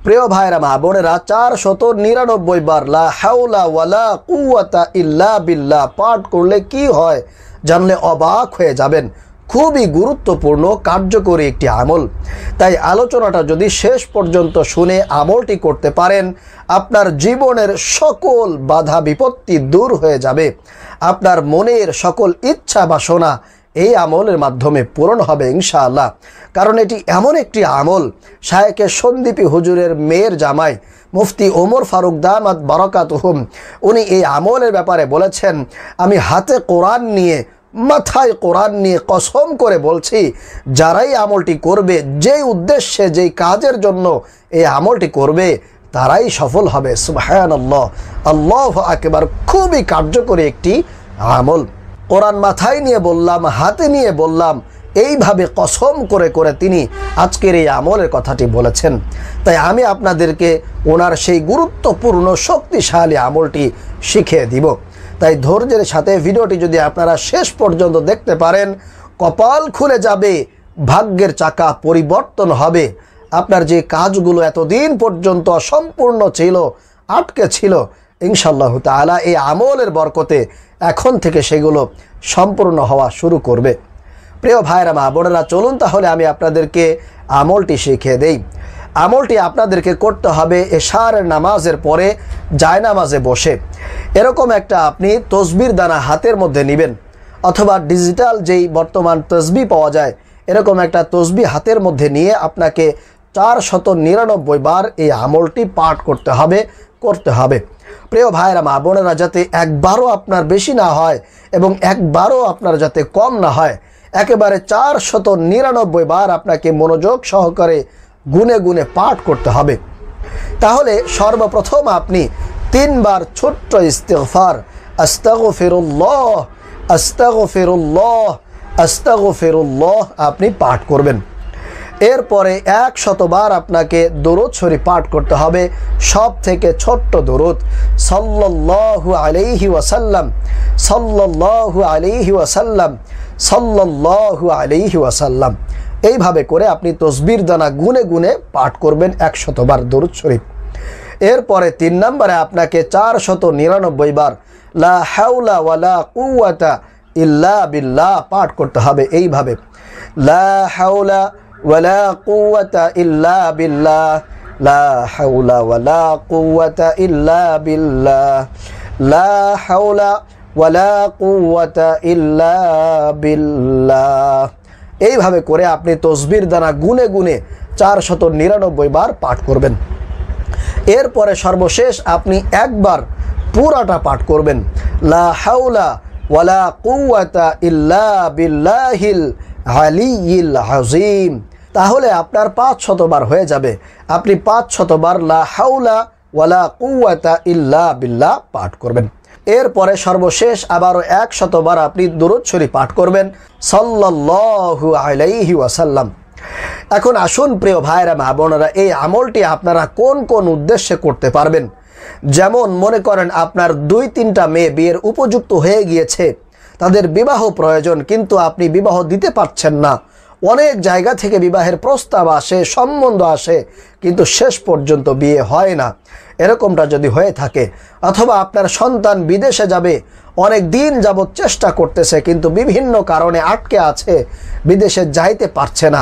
প্রিয় ভাইরা মা বোনেরা, 499 বার লা হাওলা ওয়ালা কুওয়াতা ইল্লা বিল্লাহ পাঠ করলে কি হয় জানলে অবাক হয়ে যাবেন। খুবই গুরুত্বপূর্ণ কার্যকরী একটি আমল। তাই আলোচনাটা যদি শেষ পর্যন্ত শুনে আমলটি করতে পারেন, আপনার জীবনের সকল বাধা বিপত্তি দূর হয়ে যাবে। আপনার মনের সকল ইচ্ছা বাসনা এই আমলের মাধ্যমে পূরণ হবে ইনশাআল্লাহ। কারণ এটি এমন একটি আমল, শায়েখে সন্দীপী হুজুরের মেয়ের জামাই মুফতি ওমর ফারুক দামাত বারাকাতুহুম উনি এই আমলের ব্যাপারে বলেছেন, আমি হাতে কোরআন নিয়ে মাথায় কোরআন নিয়ে কসম করে বলছি, যারাই আমলটি করবে, যেই উদ্দেশ্যে যেই কাজের জন্য এই আমলটি করবে, তারাই সফল হবে। সুবহানাল্লাহ, আল্লাহু আকবার। খুবই কার্যকরী একটি আমল। কোরআন মাথায় নিয়ে বললাম, হাতে নিয়ে বললাম, এইভাবে কসম করে করে তিনি আজকের এই আমলের কথাটি বলেছেন। তাই আমি আপনাদেরকে ওনার সেই গুরুত্বপূর্ণ শক্তিশালী আমলটি শিখিয়ে দিব। তাই ধৈর্যের সাথে ভিডিওটি যদি আপনারা শেষ পর্যন্ত দেখতে পারেন, কপাল খুলে যাবে, ভাগ্যের চাকা পরিবর্তন হবে। আপনার যে কাজগুলো এতদিন পর্যন্ত অসম্পূর্ণ ছিল, আটকে ছিল, ইনশাআল্লাহ তাআলা এই আমলের বরকতে এখন থেকে সেগুলো সম্পূর্ণ হওয়া শুরু করবে। প্রিয় ভাইরা মা বোনেরা, চলুন তাহলে আমি আপনাদেরকে আমলটি শিখিয়ে দেই। আমলটি আপনাদেরকে করতে হবে এশারের নামাজের পরে জায়নামাজে বসে। এরকম একটা আপনি তসবির দানা হাতের মধ্যে নেবেন, অথবা ডিজিটাল যেই বর্তমান তসবি পাওয়া যায়, এরকম একটা তসবি হাতের মধ্যে নিয়ে আপনাকে 499 বার এই আমলটি পাঠ করতে হবে। প্রিয় ভাইরা মা বোনেরা, যাতে একবারও আপনার বেশি না হয় এবং একবারও আপনার যাতে কম না হয়, একেবারে 499 বার আপনাকে মনোযোগ সহকারে গুনে গুনে পাঠ করতে হবে। তাহলে সর্বপ্রথম আপনি 3 বার ছোট্ট ইস্তিগফার, আস্তাগফিরুল্লাহ আস্তাগফিরুল্লাহ আস্তাগফিরুল্লাহ আপনি পাঠ করবেন। এরপরে 100 বার আপনাকে দরুদ শরীফ পাঠ করতে হবে, সব থেকে ছোট্ট দরুদ, সাল্লাল্লাহু আলাইহি ওয়াসাল্লাম সাল্লাল্লাহু আলাইহি ওয়াসাল্লাম সাল্লাল্লাহু আলাইহি ওয়াসাল্লাম। এইভাবে করে আপনি তসবির দানা গুনে গুনে পাঠ করবেন 100 বার দরুদ শরীফ। এরপরে 3 নম্বরে আপনাকে 499 বার লা হাওলা ওয়ালা কুওয়াতা ইল্লা বিল্লাহ পাঠ করতে হবে এইভাবে, লা হাওলা ওয়ালা কুওয়াতা ইল্লা বিল্লাহ, লা হাওলা ওয়ালা কুওয়াতা ইল্লা বিল্লাহ, লা হাওলা ওয়ালা কুওয়াতা ইল্লা বিল্লাহ। এইভাবে করে আপনি তসবির দানা গুনে গুনে 499 বার পাঠ করবেন। এরপরে সর্বশেষ আপনি একবার পুরাটা পাঠ করবেন, লা হাওলা ওয়ালা কুওয়াতা ইল্লা বিল্লাহিল আলিয়্যিল আযীম। তাহলে আপনার 500 বার হয়ে যাবে। আপনি 500 বার লা হাওলা ওয়ালা কুওয়াতা ইল্লা বিল্লাহ পাঠ করবেন। এরপরে সর্বশেষ আবারও 100 বার আপনি দরুদ শরীফ পাঠ করবেন, সাল্লাল্লাহু আলাইহি ওয়াসাল্লাম। এখন আসুন প্রিয় ভাইরা মা বোনেরা, এই আমলটি আপনারা কোন কোন উদ্দেশ্যে করতে পারবেন। যেমন মনে করেন আপনার 2-3টা মেয়ে বিয়ের উপযুক্ত হয়ে গিয়েছে, তাদের বিবাহ প্রয়োজন, কিন্তু আপনি বিবাহ দিতে পারছেন না। অনেক জায়গা থেকে বিবাহের প্রস্তাব আসে, সম্বন্ধ আসে, কিন্তু শেষ পর্যন্ত বিয়ে হয় না। এরকমটা যদি হয়ে থাকে, অথবা আপনার সন্তান বিদেশে যাবে, অনেক দিন যাবৎ চেষ্টা করতেছে কিন্তু বিভিন্ন কারণে আটকে আছে, বিদেশে যাইতে পারছে না,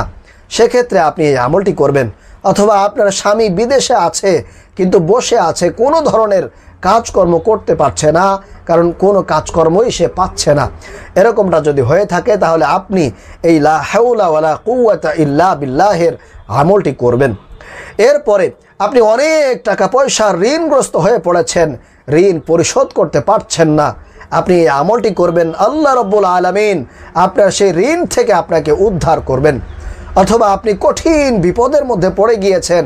সেক্ষেত্রে আপনি এই আমলটি করবেন। অথবা আপনার স্বামী বিদেশে আছে কিন্তু বসে আছে, কোনো ধরনের কাজকর্ম করতে পারছে না, কারণ কোনো কাজকর্মই সে পাচ্ছে না। এরকমটা যদি হয়ে থাকে, তাহলে আপনি এই লা হাওলা ওয়ালা কুওয়াতা ইল্লা বিল্লাহের আমলটি করবেন। এরপরে আপনি অনেক টাকা পয়সার ঋণগ্রস্ত হয়ে পড়েছেন, ঋণ পরিশোধ করতে পারছেন না, আপনি এই আমলটি করবেন। আল্লাহ রাব্বুল আলামিন আপনার সেই ঋণ থেকে আপনাকে উদ্ধার করবেন। অথবা আপনি কঠিন বিপদের মধ্যে পড়ে গিয়েছেন,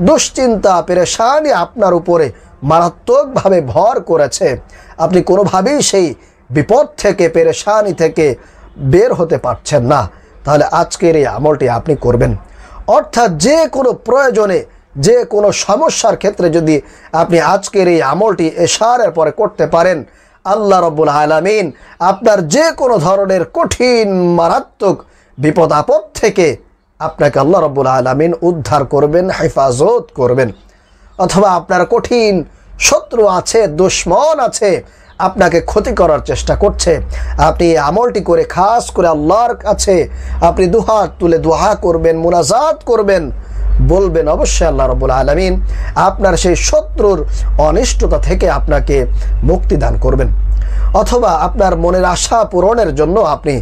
দুশ্চিন্তা পেরেশানি আপনার উপরে মারাত্মকভাবে ভর করেছে, আপনি কোনোভাবেই সেই বিপদ থেকে পেরেশানি থেকে বের হতে পারছেন না, তাহলে আজকের এই আমলটি আপনি করবেন। অর্থাৎ যে কোনো প্রয়োজনে, যে কোনো সমস্যার ক্ষেত্রে যদি আপনি আজকের এই আমলটি এশারের পরে করতে পারেন, আল্লাহ রাব্বুল আলামিন আপনার যে কোনো ধরনের কঠিন মারাত্মক বিপদ আপদ থেকে আপনাকে আল্লাহ রাব্বুল আলামিন উদ্ধার করবেন, হেফাজত করবেন। অথবা আপনার কঠিন শত্রু আছে, দুশমন আছে, আপনাকে ক্ষতি করার চেষ্টা করছে, আপনি এই আমলটি করে খাস করে আল্লাহর কাছে আপনি দুহাত তুলে দোয়া করবেন, মুনাজাত করবেন, বলবেন, অবশ্যই আল্লাহ রাব্বুল আলামিন আপনার সেই শত্রুর অনিষ্টতা থেকে আপনাকে মুক্তি দান করবেন। অথবা আপনার মনের আশা পূরণের জন্য আপনি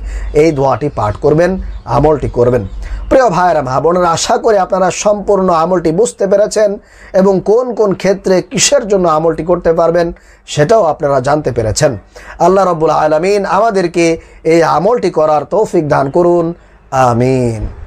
এই দোয়াটি পাঠ করবেন, আমলটি করবেন। প্রিয় ভাইয়েরা, মা বোনেরা, আশা করি আপনারা সম্পূর্ণ আমলটি বুঝতে পেরেছেন এবং কোন কোন ক্ষেত্রে কিসের জন্য আমলটি করতে পারবেন সেটাও আপনারা জানতে পেরেছেন। আল্লাহ রাব্বুল আলামিন আমাদেরকে এই আমলটি করার তৌফিক দান করুন। আমিন।